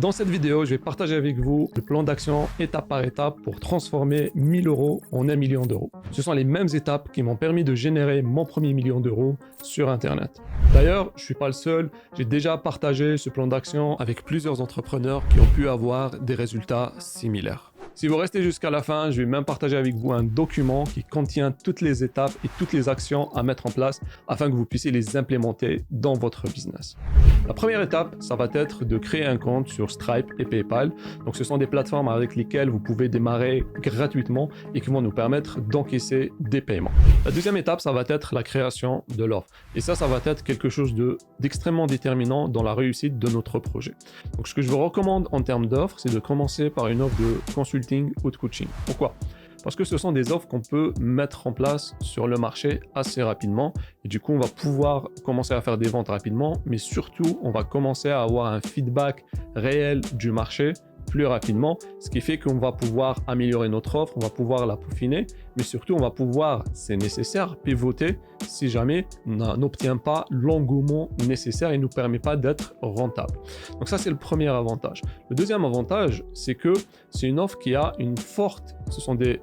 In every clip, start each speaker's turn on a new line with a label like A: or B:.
A: Dans cette vidéo, je vais partager avec vous le plan d'action étape par étape pour transformer 1000 euros en 1 million d'euros. Ce sont les mêmes étapes qui m'ont permis de générer mon premier million d'euros sur Internet. D'ailleurs, je ne suis pas le seul, j'ai déjà partagé ce plan d'action avec plusieurs entrepreneurs qui ont pu avoir des résultats similaires. Si vous restez jusqu'à la fin, je vais même partager avec vous un document qui contient toutes les étapes et toutes les actions à mettre en place afin que vous puissiez les implémenter dans votre business. La première étape, ça va être de créer un compte sur Stripe et PayPal. Donc, ce sont des plateformes avec lesquelles vous pouvez démarrer gratuitement et qui vont nous permettre d'encaisser des paiements. La deuxième étape, ça va être la création de l'offre. Et ça va être quelque chose d'extrêmement déterminant dans la réussite de notre projet. Donc, ce que je vous recommande en termes d'offres, c'est de commencer par une offre de consulting ou de coaching. Pourquoi ? Parce que ce sont des offres qu'on peut mettre en place sur le marché assez rapidement et du coup on va pouvoir commencer à faire des ventes rapidement, mais surtout on va commencer à avoir un feedback réel du marché plus rapidement, ce qui fait qu'on va pouvoir améliorer notre offre, on va pouvoir la peaufiner, mais surtout on va pouvoir, c'est nécessaire, pivoter si jamais on n'obtient pas l'engouement nécessaire et ne nous permet pas d'être rentable. Donc ça c'est le premier avantage. Le deuxième avantage, c'est que c'est une offre qui a une forte, ce sont des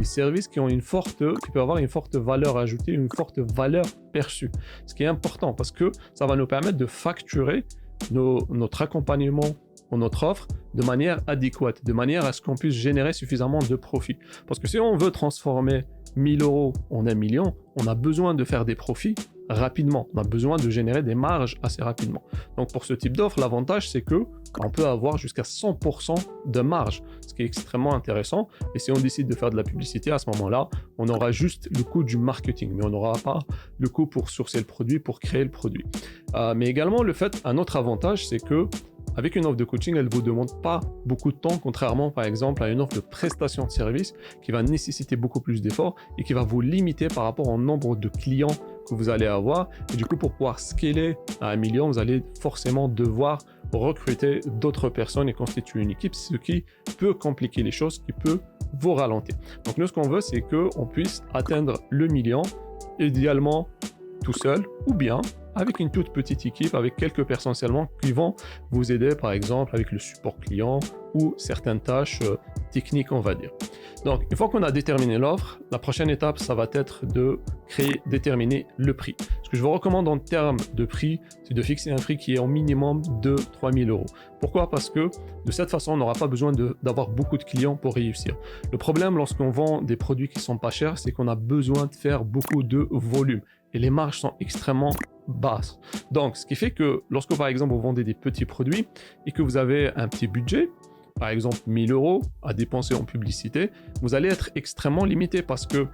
A: services qui peuvent avoir une forte valeur ajoutée, une forte valeur perçue, ce qui est important parce que ça va nous permettre de facturer notre accompagnement ou notre offre de manière adéquate, de manière à ce qu'on puisse générer suffisamment de profit. Parce que si on veut transformer 1000 euros en 1 million, on a besoin de faire des profits rapidement. On a besoin de générer des marges assez rapidement. Donc pour ce type d'offre, l'avantage c'est que on peut avoir jusqu'à 100% de marge, ce qui est extrêmement intéressant. Et si on décide de faire de la publicité, à ce moment-là, on aura juste le coût du marketing, mais on n'aura pas le coût pour sourcer le produit, pour créer le produit. Mais également, un autre avantage, c'est que avec une offre de coaching, elle ne vous demande pas beaucoup de temps, contrairement par exemple à une offre de prestation de service qui va nécessiter beaucoup plus d'efforts et qui va vous limiter par rapport au nombre de clients que vous allez avoir. Et du coup, pour pouvoir scaler à 1 million, vous allez forcément devoir recruter d'autres personnes et constituer une équipe, ce qui peut compliquer les choses, qui peut vous ralentir. Donc nous, ce qu'on veut, c'est qu'on puisse atteindre le million, idéalement tout seul ou bien avec une toute petite équipe, avec quelques personnes seulement qui vont vous aider, par exemple, avec le support client ou certaines tâches techniques, on va dire. Donc, une fois qu'on a déterminé l'offre, la prochaine étape, ça va être de déterminer le prix. Ce que je vous recommande en termes de prix, c'est de fixer un prix qui est au minimum de 3000 euros. Pourquoi ? Parce que de cette façon, on n'aura pas besoin d'avoir beaucoup de clients pour réussir. Le problème lorsqu'on vend des produits qui sont pas chers, c'est qu'on a besoin de faire beaucoup de volume. Et les marges sont extrêmement basses. Donc, ce qui fait que lorsque, par exemple, vous vendez des petits produits et que vous avez un petit budget, par exemple 1000 euros à dépenser en publicité, vous allez être extrêmement limité parce que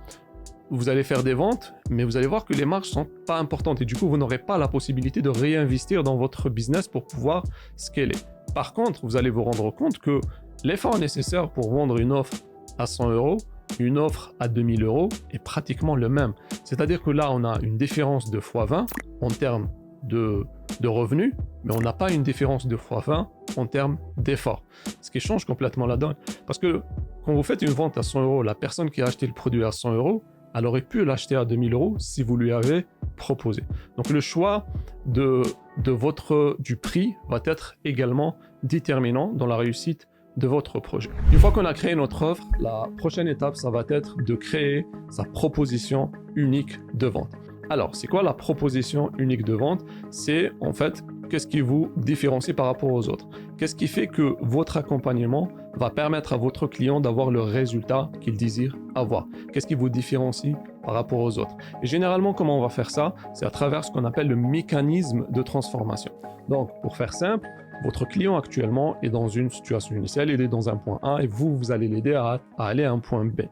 A: vous allez faire des ventes, mais vous allez voir que les marges sont pas importantes et du coup, vous n'aurez pas la possibilité de réinvestir dans votre business pour pouvoir scaler. Par contre, vous allez vous rendre compte que l'effort nécessaire pour vendre une offre à 100 euros, une offre à 2000 euros est pratiquement le même. C'est-à-dire que là, on a une différence de x20 en termes de revenus, mais on n'a pas une différence de x20 en termes d'effort. Ce qui change complètement la donne. Parce que quand vous faites une vente à 100 euros, la personne qui a acheté le produit à 100 euros, elle aurait pu l'acheter à 2000 euros si vous lui avez proposé. Donc le choix du prix va être également déterminant dans la réussite de votre projet. Une fois qu'on a créé notre offre, la prochaine étape, ça va être de créer sa proposition unique de vente. Alors, c'est quoi la proposition unique de vente ? C'est en fait, qu'est-ce qui vous différencie par rapport aux autres ? Qu'est-ce qui fait que votre accompagnement va permettre à votre client d'avoir le résultat qu'il désire avoir ? Qu'est-ce qui vous différencie par rapport aux autres ? Et généralement, comment on va faire ça ? C'est à travers ce qu'on appelle le mécanisme de transformation. Donc, pour faire simple, votre client actuellement est dans une situation initiale, il est dans un point A et vous allez l'aider à aller à un point B.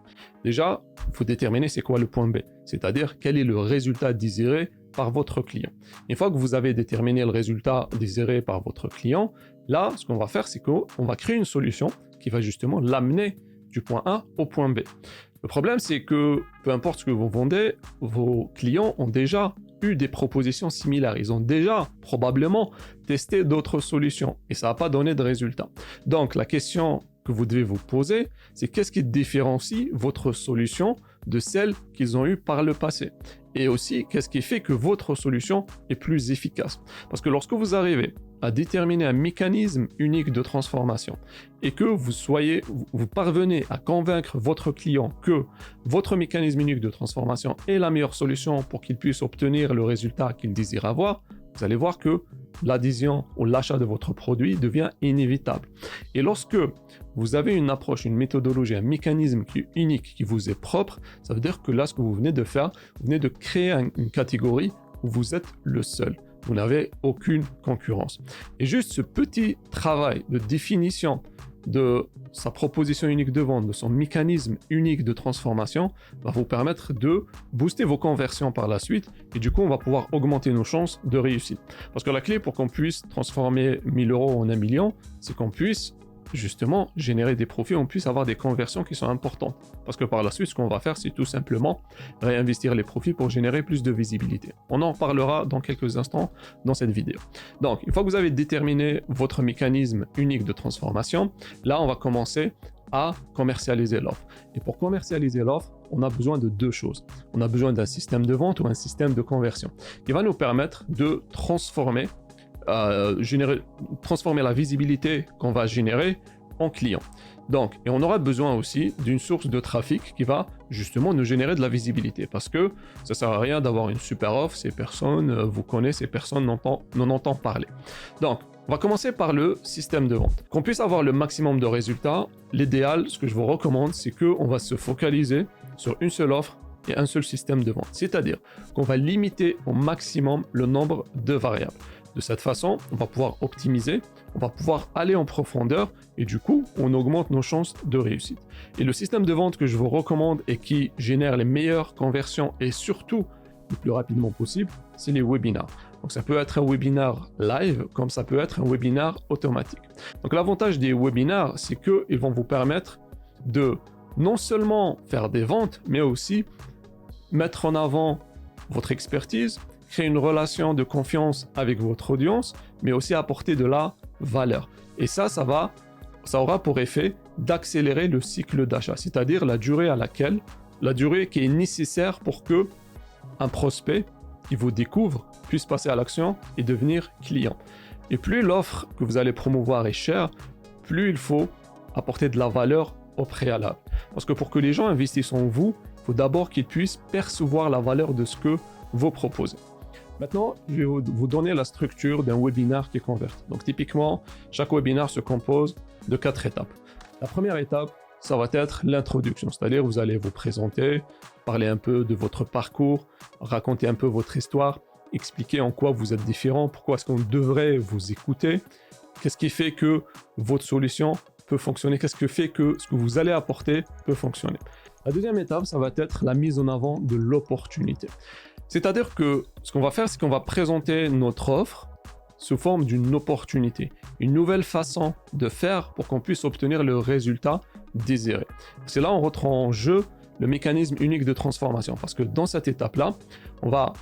A: Déjà, il faut déterminer c'est quoi le point B, c'est-à-dire quel est le résultat désiré par votre client. Une fois que vous avez déterminé le résultat désiré par votre client, là, ce qu'on va faire, c'est qu'on va créer une solution qui va justement l'amener du point A au point B. Le problème, c'est que peu importe ce que vous vendez, vos clients ont déjà eu des propositions similaires. Ils ont déjà probablement testé d'autres solutions et ça n'a pas donné de résultat. Donc, la question que vous devez vous poser, c'est qu'est-ce qui différencie votre solution de celle qu'ils ont eues par le passé? Et aussi, qu'est-ce qui fait que votre solution est plus efficace? Parce que lorsque vous arrivez à déterminer un mécanisme unique de transformation et que vous parvenez à convaincre votre client que votre mécanisme unique de transformation est la meilleure solution pour qu'il puisse obtenir le résultat qu'il désire avoir, vous allez voir que l'adhésion ou l'achat de votre produit devient inévitable. Et lorsque vous avez une approche, une méthodologie, un mécanisme qui est unique, qui vous est propre, ça veut dire que là, ce que vous venez de faire, vous venez de créer une catégorie où vous êtes le seul. Vous n'avez aucune concurrence. Et juste ce petit travail de définition de sa proposition unique de vente, de son mécanisme unique de transformation, va vous permettre de booster vos conversions par la suite et du coup, on va pouvoir augmenter nos chances de réussite. Parce que la clé pour qu'on puisse transformer 1000 euros en 1 million, c'est qu'on puisse justement générer des profits, on puisse avoir des conversions qui sont importantes. Parce que par la suite, ce qu'on va faire, c'est tout simplement réinvestir les profits pour générer plus de visibilité. On en parlera dans quelques instants dans cette vidéo. Donc, une fois que vous avez déterminé votre mécanisme unique de transformation, là, on va commencer à commercialiser l'offre. Et pour commercialiser l'offre, on a besoin de deux choses. On a besoin d'un système de vente ou un système de conversion qui va nous permettre de transformer la visibilité qu'on va générer en client. Donc, et on aura besoin aussi d'une source de trafic qui va justement nous générer de la visibilité parce que ça sert à rien d'avoir une super offre si personne vous connaît, si personne n'en entend parler. Donc, on va commencer par le système de vente. Qu'on puisse avoir le maximum de résultats, l'idéal, ce que je vous recommande, c'est qu'on va se focaliser sur une seule offre et un seul système de vente. C'est-à-dire qu'on va limiter au maximum le nombre de variables. De cette façon, on va pouvoir optimiser, on va pouvoir aller en profondeur et du coup, on augmente nos chances de réussite. Et le système de vente que je vous recommande et qui génère les meilleures conversions et surtout le plus rapidement possible, c'est les webinars. Donc ça peut être un webinar live comme ça peut être un webinar automatique. Donc l'avantage des webinars, c'est qu'ils vont vous permettre de non seulement faire des ventes, mais aussi mettre en avant votre expertise, créer une relation de confiance avec votre audience, mais aussi apporter de la valeur. Et ça aura pour effet d'accélérer le cycle d'achat, c'est-à-dire la durée qui est nécessaire pour que un prospect qui vous découvre puisse passer à l'action et devenir client. Et plus l'offre que vous allez promouvoir est chère, plus il faut apporter de la valeur au préalable. Parce que pour que les gens investissent en vous, il faut d'abord qu'ils puissent percevoir la valeur de ce que vous proposez. Maintenant, je vais vous donner la structure d'un webinar qui convertit. Donc typiquement, chaque webinar se compose de 4 étapes. La première étape, ça va être l'introduction, c'est-à-dire vous allez vous présenter, parler un peu de votre parcours, raconter un peu votre histoire, expliquer en quoi vous êtes différent, pourquoi est-ce qu'on devrait vous écouter, qu'est-ce qui fait que votre solution peut fonctionner, qu'est-ce qui fait que ce que vous allez apporter peut fonctionner. La deuxième étape, ça va être la mise en avant de l'opportunité. C'est-à-dire que ce qu'on va faire, c'est qu'on va présenter notre offre sous forme d'une opportunité, une nouvelle façon de faire pour qu'on puisse obtenir le résultat désiré. C'est là où on rentre en jeu le mécanisme unique de transformation, parce que dans cette étape-là, on va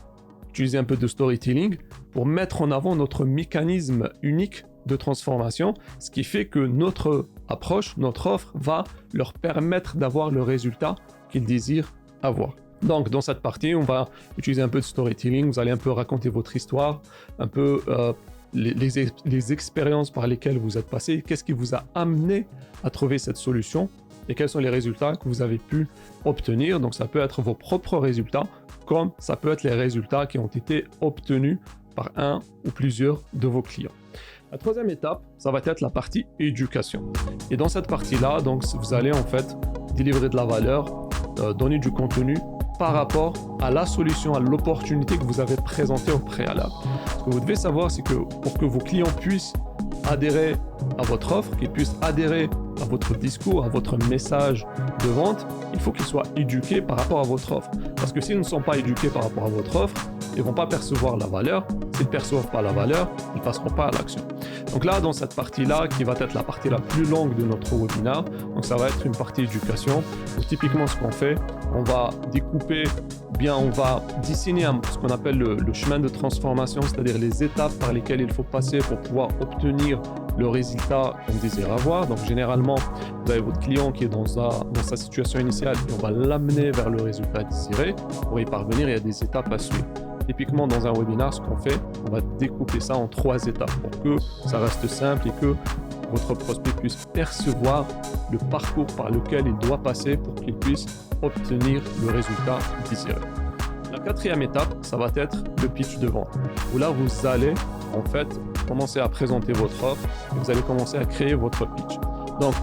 A: utiliser un peu de storytelling pour mettre en avant notre mécanisme unique de transformation, ce qui fait que notre approche, notre offre va leur permettre d'avoir le résultat qu'ils désirent avoir. Donc, dans cette partie, on va utiliser un peu de storytelling, vous allez un peu raconter votre histoire, un peu les expériences par lesquelles vous êtes passé, qu'est-ce qui vous a amené à trouver cette solution et quels sont les résultats que vous avez pu obtenir. Donc, ça peut être vos propres résultats, comme ça peut être les résultats qui ont été obtenus par un ou plusieurs de vos clients. La troisième étape, ça va être la partie éducation. Et dans cette partie-là, donc, vous allez en fait délivrer de la valeur, donner du contenu par rapport à la solution, à l'opportunité que vous avez présentée au préalable. Ce que vous devez savoir, c'est que pour que vos clients puissent adhérer à votre offre, qu'ils puissent adhérer à votre discours, à votre message de vente, il faut qu'ils soient éduqués par rapport à votre offre. Parce que s'ils ne sont pas éduqués par rapport à votre offre, ils ne vont pas percevoir la valeur. S'ils ne perçoivent pas la valeur, ils ne passeront pas à l'action. Donc là, dans cette partie-là, qui va être la partie la plus longue de notre webinaire, donc ça va être une partie éducation. Donc typiquement, ce qu'on fait, on va découper, on va dessiner ce qu'on appelle le chemin de transformation, c'est-à-dire les étapes par lesquelles il faut passer pour pouvoir obtenir le résultat qu'on désire avoir. Donc généralement, vous avez votre client qui est dans sa situation initiale et on va l'amener vers le résultat désiré. Pour y parvenir, il y a des étapes à suivre. Typiquement, dans un webinar, ce qu'on fait, on va découper ça en 3 étapes pour que ça reste simple et que votre prospect puisse percevoir le parcours par lequel il doit passer pour qu'il puisse obtenir le résultat désiré. La 4e étape, ça va être le pitch de vente, où là, vous allez en fait commencer à présenter votre offre et vous allez commencer à créer votre pitch. Donc,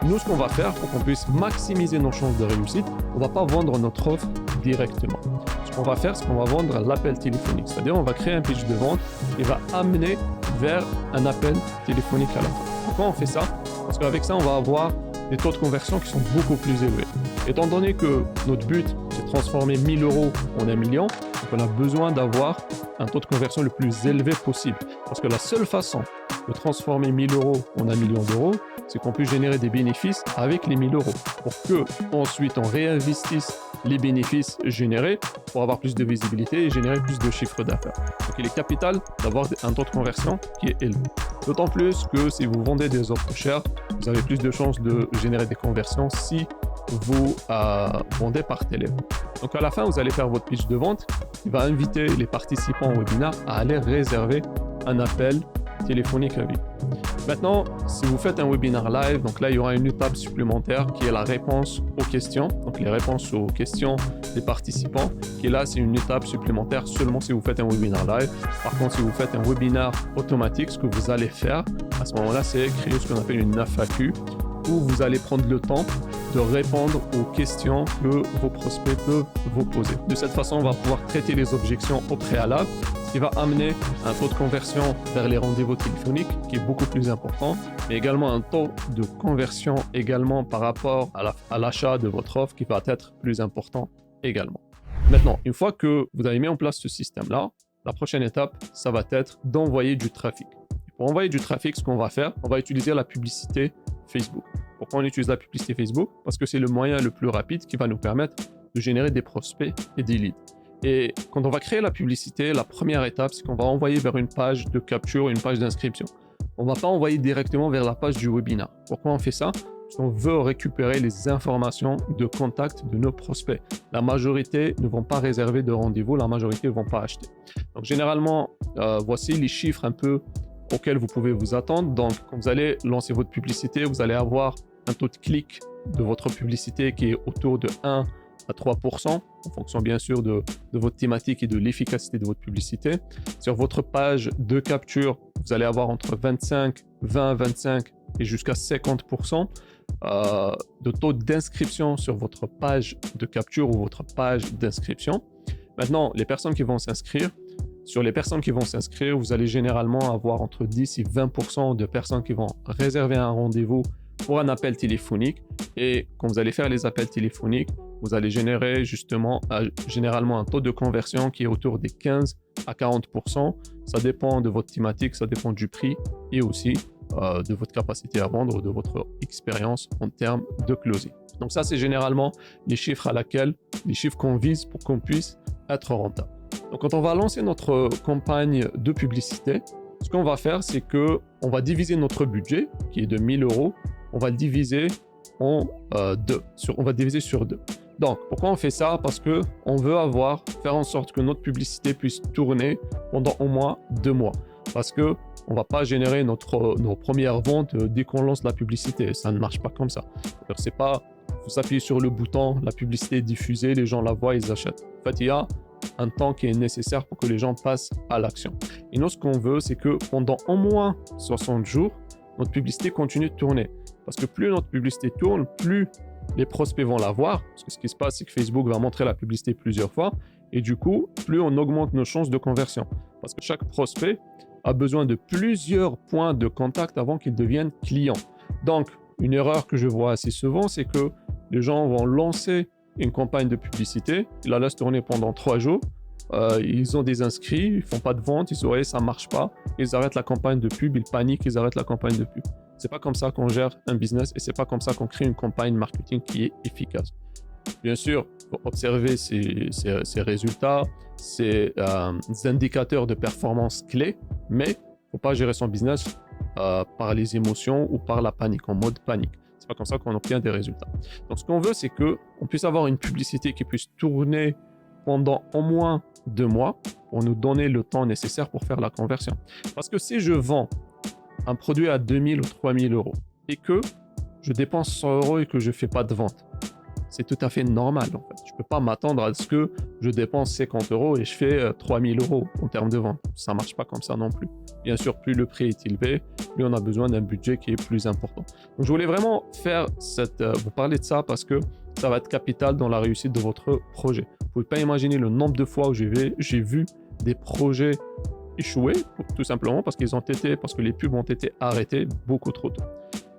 A: nous, ce qu'on va faire pour qu'on puisse maximiser nos chances de réussite, on ne va pas vendre notre offre directement. Ce qu'on va faire, c'est qu'on va vendre l'appel téléphonique. C'est-à-dire, on va créer un pitch de vente qui va amener vers un appel téléphonique à la fin. Pourquoi on fait ça? Parce qu'avec ça, on va avoir des taux de conversion qui sont beaucoup plus élevés. Étant donné que notre but, c'est de transformer 1 000 € en 1 million, donc on a besoin d'avoir un taux de conversion le plus élevé possible. Parce que la seule façon de transformer 1 000 € en 1 million d'euros, c'est qu'on puisse générer des bénéfices avec les 1 000 € pour que ensuite on réinvestisse les bénéfices générés pour avoir plus de visibilité et générer plus de chiffre d'affaires. Donc il est capital d'avoir un taux de conversion qui est élevé. D'autant plus que si vous vendez des offres chères, vous avez plus de chances de générer des conversions si vous vendez par téléphone. Donc à la fin, vous allez faire votre pitch de vente qui va inviter les participants au webinaire à aller réserver un appel téléphonique avec vous. Maintenant, si vous faites un webinaire live, donc là, il y aura une étape supplémentaire qui est la réponse aux questions. Donc les réponses aux questions des participants, qui est là, c'est une étape supplémentaire seulement si vous faites un webinaire live. Par contre, si vous faites un webinaire automatique, ce que vous allez faire à ce moment-là, c'est créer ce qu'on appelle une FAQ, où vous allez prendre le temps de répondre aux questions que vos prospects peuvent vous poser. De cette façon, on va pouvoir traiter les objections au préalable, ce qui va amener un taux de conversion vers les rendez-vous téléphoniques qui est beaucoup plus important, mais également un taux de conversion également par rapport à l'achat de votre offre qui va être plus important également. Maintenant, une fois que vous avez mis en place ce système-là, la prochaine étape, ça va être d'envoyer du trafic. Pour envoyer du trafic, ce qu'on va faire, on va utiliser la publicité Facebook. Pourquoi on utilise la publicité Facebook? Parce que c'est le moyen le plus rapide qui va nous permettre de générer des prospects et des leads. Et quand on va créer la publicité, la première étape, c'est qu'on va envoyer vers une page de capture, une page d'inscription. On ne va pas envoyer directement vers la page du webinaire. Pourquoi on fait ça? Parce qu'on veut récupérer les informations de contact de nos prospects. La majorité ne vont pas réserver de rendez-vous, la majorité ne vont pas acheter. Donc généralement, voici les chiffres un peu auxquels vous pouvez vous attendre. Donc, quand vous allez lancer votre publicité, vous allez avoir un taux de clic de votre publicité qui est autour de 1 à 3%, en fonction bien sûr de votre thématique et de l'efficacité de votre publicité. Sur votre page de capture, vous allez avoir entre 20, 25 et jusqu'à 50% de taux d'inscription sur votre page de capture ou votre page d'inscription. Maintenant, les personnes qui vont s'inscrire, sur les personnes qui vont s'inscrire, vous allez généralement avoir entre 10 et 20% de personnes qui vont réserver un rendez-vous pour un appel téléphonique. Et quand vous allez faire les appels téléphoniques, vous allez générer justement généralement un taux de conversion qui est autour des 15 à 40%. Ça dépend de votre thématique, ça dépend du prix et aussi de votre capacité à vendre, de votre expérience en termes de closing. Donc ça, c'est généralement les chiffres les chiffres qu'on vise pour qu'on puisse être rentable. Donc, quand on va lancer notre campagne de publicité, ce qu'on va faire, c'est qu'on va diviser notre budget, qui est de 1 000 €, on va le diviser en deux. On va diviser sur 2. Donc, pourquoi on fait ça? Parce qu'on veut faire en sorte que notre publicité puisse tourner pendant au moins 2 mois. Parce qu'on ne va pas générer nos premières ventes dès qu'on lance la publicité. Ça ne marche pas comme ça. C'est pas, vous appuyez sur le bouton, la publicité est diffusée, les gens la voient, ils achètent. En fait, il y a un temps qui est nécessaire pour que les gens passent à l'action. Et nous, ce qu'on veut, c'est que pendant au moins 60 jours, notre publicité continue de tourner. Parce que plus notre publicité tourne, plus les prospects vont la voir. Parce que ce qui se passe, c'est que Facebook va montrer la publicité plusieurs fois. Et du coup, plus on augmente nos chances de conversion. Parce que chaque prospect a besoin de plusieurs points de contact avant qu'il devienne client. Donc, une erreur que je vois assez souvent, c'est que les gens vont lancer une campagne de publicité, ils la laissent tourner pendant 3 jours, ils ont des inscrits, ils font pas de vente, ils se disent ça marche pas, ils arrêtent la campagne de pub, ils paniquent, ils arrêtent la campagne de pub. C'est pas comme ça qu'on gère un business et c'est pas comme ça qu'on crée une campagne marketing qui est efficace. Bien sûr, faut observer ces résultats, ces indicateurs de performance clés, mais faut pas gérer son business par les émotions ou par la panique, en mode panique. C'est pas comme ça qu'on obtient des résultats. Donc, ce qu'on veut, c'est qu'on puisse avoir une publicité qui puisse tourner pendant au moins 2 mois pour nous donner le temps nécessaire pour faire la conversion. Parce que si je vends un produit à 2000 ou 3000 euros et que je dépense 100 euros et que je ne fais pas de vente, c'est tout à fait normal en fait. Je ne peux pas m'attendre à ce que je dépense 50 euros et je fais 3000 euros en termes de vente. Ça ne marche pas comme ça non plus. Bien sûr, plus le prix est élevé, plus on a besoin d'un budget qui est plus important. Donc, je voulais vraiment vous parler de ça parce que ça va être capital dans la réussite de votre projet. Vous ne pouvez pas imaginer le nombre de fois où j'ai vu des projets échouer, tout simplement parce que les pubs ont été arrêtées beaucoup trop tôt.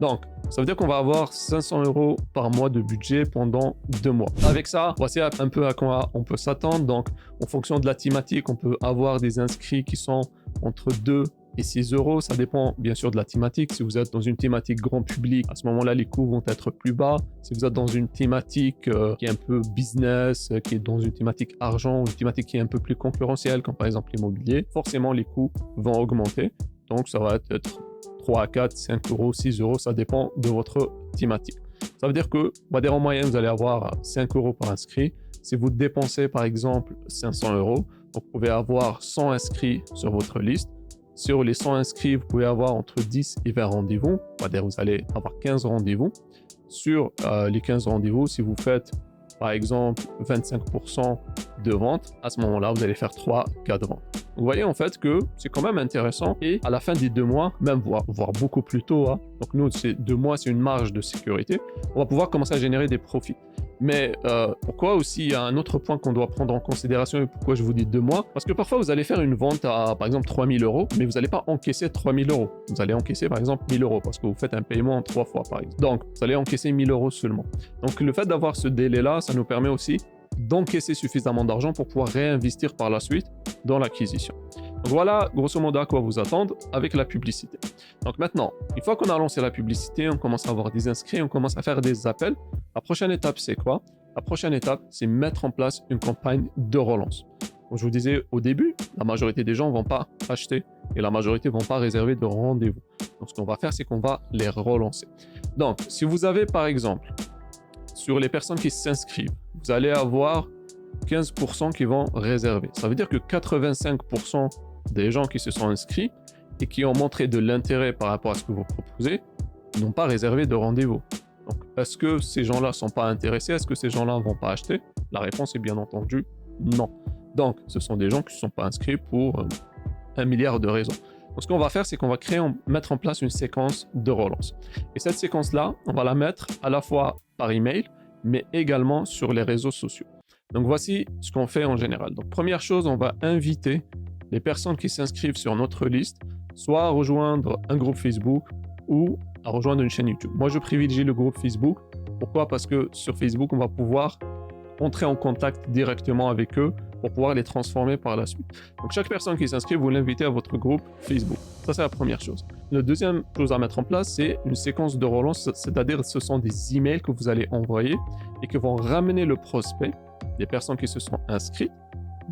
A: Donc, ça veut dire qu'on va avoir 500 euros par mois de budget pendant 2 mois. Avec ça, voici un peu à quoi on peut s'attendre. Donc, en fonction de la thématique, on peut avoir des inscrits qui sont entre 2 et 6 euros. Ça dépend bien sûr de la thématique. Si vous êtes dans une thématique grand public, à ce moment-là, les coûts vont être plus bas. Si vous êtes dans une thématique qui est un peu business, qui est dans une thématique argent, une thématique qui est un peu plus concurrentielle, comme par exemple l'immobilier, forcément les coûts vont augmenter. Donc, ça va être 3, 4, 5 euros, 6 euros, ça dépend de votre thématique. Ça veut dire que, on va dire en moyenne, vous allez avoir 5 euros par inscrit. Si vous dépensez par exemple 500 euros, vous pouvez avoir 100 inscrits sur votre liste. Sur les 100 inscrits, vous pouvez avoir entre 10 et 20 rendez-vous. On va dire vous allez avoir 15 rendez-vous. Sur les 15 rendez-vous, si vous faites par exemple 25% de vente, à ce moment-là, vous allez faire 3 cas de vente. Vous voyez en fait que c'est quand même intéressant et à la fin des 2 mois, même voire beaucoup plus tôt, hein, donc nous, 2 mois, c'est une marge de sécurité, on va pouvoir commencer à générer des profits. Mais pourquoi aussi, il y a un autre point qu'on doit prendre en considération et pourquoi je vous dis 2 mois, parce que parfois vous allez faire une vente à par exemple 3000 euros, mais vous n'allez pas encaisser 3000 euros. Vous allez encaisser par exemple 1000 euros parce que vous faites un paiement en 3 fois par exemple. Donc vous allez encaisser 1000 euros seulement. Donc le fait d'avoir ce délai-là, ça nous permet aussi d'encaisser suffisamment d'argent pour pouvoir réinvestir par la suite dans l'acquisition. Donc voilà, grosso modo, à quoi vous attendre avec la publicité. Donc maintenant, une fois qu'on a lancé la publicité, on commence à avoir des inscrits, on commence à faire des appels. La prochaine étape, c'est quoi? La prochaine étape, c'est mettre en place une campagne de relance. Comme je vous disais au début, la majorité des gens ne vont pas acheter et la majorité ne vont pas réserver de rendez-vous. Donc ce qu'on va faire, c'est qu'on va les relancer. Donc, si vous avez par exemple, sur les personnes qui s'inscrivent, vous allez avoir 15% qui vont réserver. Ça veut dire que 85% des gens qui se sont inscrits et qui ont montré de l'intérêt par rapport à ce que vous proposez n'ont pas réservé de rendez-vous. Donc, est-ce que ces gens-là ne sont pas intéressés? Est-ce que ces gens-là ne vont pas acheter? La réponse est bien entendu non. Donc, ce sont des gens qui ne se sont pas inscrits pour 1 milliard de raisons. Donc, ce qu'on va faire, c'est qu'on va mettre en place une séquence de relance. Et cette séquence-là, on va la mettre à la fois par email, mais également sur les réseaux sociaux. Donc, voici ce qu'on fait en général. Donc, première chose, on va inviter les personnes qui s'inscrivent sur notre liste, soit à rejoindre un groupe Facebook ou à rejoindre une chaîne YouTube. Moi, je privilégie le groupe Facebook. Pourquoi? Parce que sur Facebook, on va pouvoir entrer en contact directement avec eux pour pouvoir les transformer par la suite. Donc, chaque personne qui s'inscrit, vous l'invitez à votre groupe Facebook. Ça, c'est la première chose. La deuxième chose à mettre en place, c'est une séquence de relance, c'est-à-dire ce sont des emails que vous allez envoyer et qui vont ramener le prospect, des personnes qui se sont inscrites,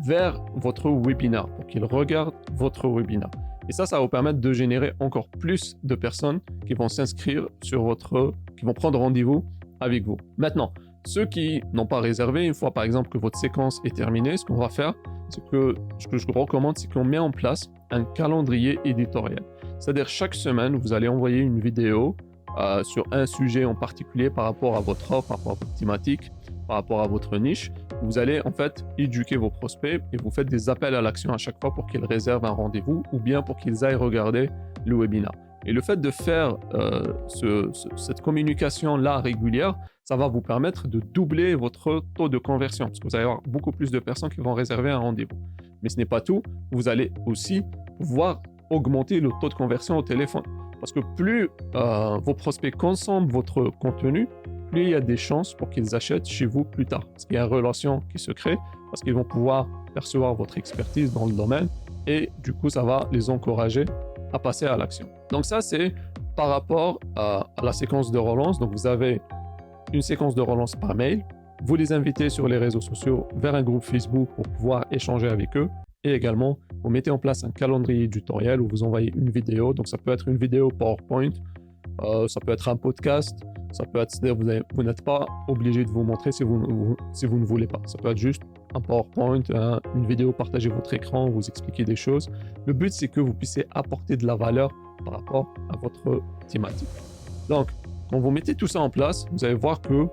A: vers votre webinar pour qu'ils regardent votre webinar. Et ça va vous permettre de générer encore plus de personnes qui vont s'inscrire qui vont prendre rendez-vous avec vous. Maintenant, ceux qui n'ont pas réservé, une fois par exemple que votre séquence est terminée, ce qu'on va faire, ce que je recommande, c'est qu'on met en place un calendrier éditorial. C'est-à-dire chaque semaine, vous allez envoyer une vidéo sur un sujet en particulier par rapport à votre offre, par rapport à votre thématique, par rapport à votre niche. Vous allez en fait éduquer vos prospects et vous faites des appels à l'action à chaque fois pour qu'ils réservent un rendez-vous ou bien pour qu'ils aillent regarder le webinaire. Et le fait de faire cette communication-là régulière, ça va vous permettre de doubler votre taux de conversion parce que vous allez avoir beaucoup plus de personnes qui vont réserver un rendez-vous. Mais ce n'est pas tout, vous allez aussi pouvoir augmenter le taux de conversion au téléphone. Parce que plus vos prospects consomment votre contenu, plus il y a des chances pour qu'ils achètent chez vous plus tard. Parce qu'il y a une relation qui se crée, parce qu'ils vont pouvoir percevoir votre expertise dans le domaine et du coup, ça va les encourager à passer à l'action. Donc ça, c'est par rapport à la séquence de relance. Donc vous avez une séquence de relance par mail. Vous les invitez sur les réseaux sociaux vers un groupe Facebook pour pouvoir échanger avec eux. Et également, vous mettez en place un calendrier éditorial où vous envoyez une vidéo. Donc ça peut être une vidéo PowerPoint, ça peut être un podcast, ça peut être, c'est-à-dire vous n'êtes pas obligé de vous montrer si vous ne voulez pas. Ça peut être juste un PowerPoint, une vidéo, partager votre écran, vous expliquer des choses. Le but, c'est que vous puissiez apporter de la valeur par rapport à votre thématique. Donc, quand vous mettez tout ça en place, vous allez voir que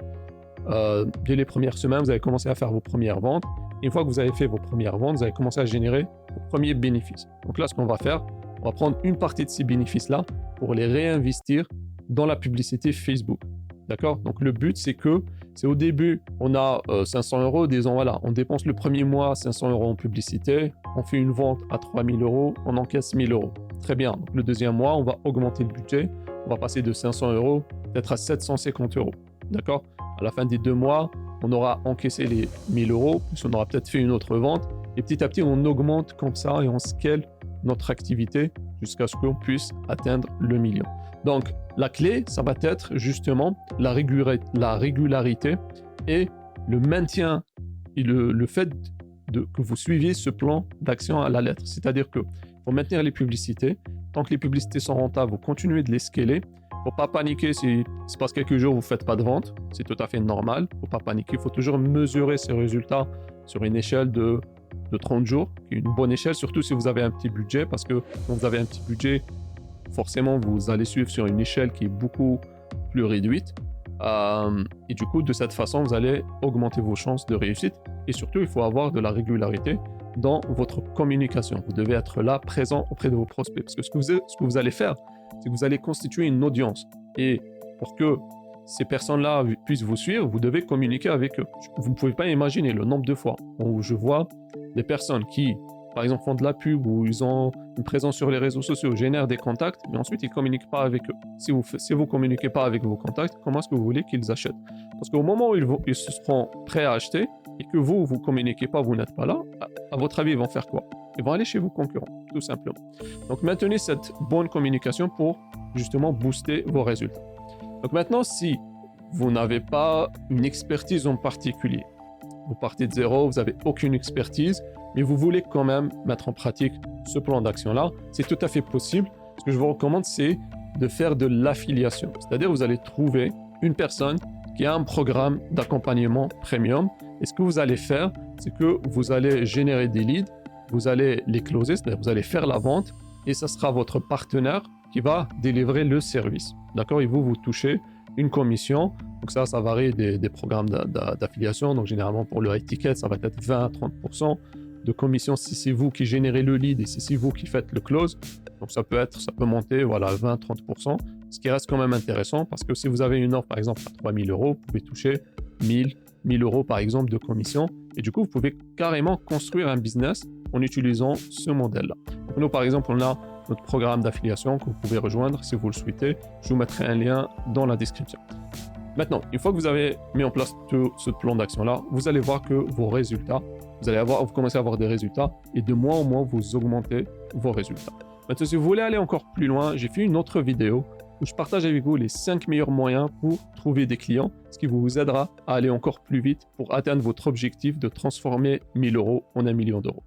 A: dès les premières semaines, vous allez commencer à faire vos premières ventes. Et une fois que vous avez fait vos premières ventes, vous allez commencer à générer vos premiers bénéfices. Donc là, ce qu'on va faire, on va prendre une partie de ces bénéfices-là pour les réinvestir dans la publicité Facebook. D'accord? Donc le but, c'est au début, on a 500 euros, disons, voilà, on dépense le premier mois 500 euros en publicité, on fait une vente à 3000 euros, on encaisse 1000 euros. Très bien. Donc le deuxième mois, on va augmenter le budget, on va passer de 500 euros peut-être à 750 euros. D'accord? À la fin des 2 mois, on aura encaissé les 1000 euros, puis on aura peut-être fait une autre vente, et petit à petit, on augmente comme ça et on scale notre activité jusqu'à ce qu'on puisse atteindre le million. Donc, la clé, ça va être justement la régularité et le maintien et le fait que vous suiviez ce plan d'action à la lettre. C'est-à-dire que pour maintenir les publicités, tant que les publicités sont rentables, vous continuez de les scaler. Il ne faut pas paniquer si se passe quelques jours, vous ne faites pas de vente. C'est tout à fait normal. Il ne faut pas paniquer. Il faut toujours mesurer ces résultats sur une échelle de 30 jours, qui est une bonne échelle, surtout si vous avez un petit budget, parce que quand vous avez un petit budget, forcément, vous allez suivre sur une échelle qui est beaucoup plus réduite. Et du coup, de cette façon, vous allez augmenter vos chances de réussite. Et surtout, il faut avoir de la régularité dans votre communication. Vous devez être là, présent auprès de vos prospects. Parce que ce que vous allez faire, c'est que vous allez constituer une audience. Et pour que ces personnes-là puissent vous suivre, vous devez communiquer avec eux. Vous ne pouvez pas imaginer le nombre de fois où je vois des personnes qui, par exemple, font de la pub ou ils ont une présence sur les réseaux sociaux, génèrent des contacts, mais ensuite ils ne communiquent pas avec eux. Si vous ne communiquez pas avec vos contacts, comment est-ce que vous voulez qu'ils achètent? Parce qu'au moment où ils se seront prêts à acheter et que vous ne communiquez pas, vous n'êtes pas là, à votre avis, ils vont faire quoi? Ils vont aller chez vos concurrents, tout simplement. Donc maintenez cette bonne communication pour justement booster vos résultats. Donc maintenant, si vous n'avez pas une expertise en particulier, vous partez de zéro, vous n'avez aucune expertise, mais vous voulez quand même mettre en pratique ce plan d'action-là, c'est tout à fait possible. Ce que je vous recommande, c'est de faire de l'affiliation. C'est-à-dire, vous allez trouver une personne qui a un programme d'accompagnement premium. Et ce que vous allez faire, c'est que vous allez générer des leads, vous allez les closer, c'est-à-dire vous allez faire la vente, et ça sera votre partenaire qui va délivrer le service. D'accord? Et vous touchez une commission. Donc ça varie des programmes d'affiliation. Donc généralement pour le high ticket, ça va être 20 à 30% de commission si c'est vous qui générez le lead et si c'est vous qui faites le close. Donc ça peut monter, voilà, 20-30%, ce qui reste quand même intéressant parce que si vous avez une offre par exemple à 3000 euros, vous pouvez toucher 1000 euros par exemple de commission et du coup vous pouvez carrément construire un business en utilisant ce modèle-là. Donc nous par exemple on a notre programme d'affiliation que vous pouvez rejoindre si vous le souhaitez. Je vous mettrai un lien dans la description. Maintenant, une fois que vous avez mis en place tout ce plan d'action-là, vous allez voir que vos résultats, vous commencez à avoir des résultats et de mois en mois, vous augmentez vos résultats. Maintenant, si vous voulez aller encore plus loin, j'ai fait une autre vidéo où je partage avec vous les 5 meilleurs moyens pour trouver des clients, ce qui vous aidera à aller encore plus vite pour atteindre votre objectif de transformer 1000 euros en 1 million d'euros.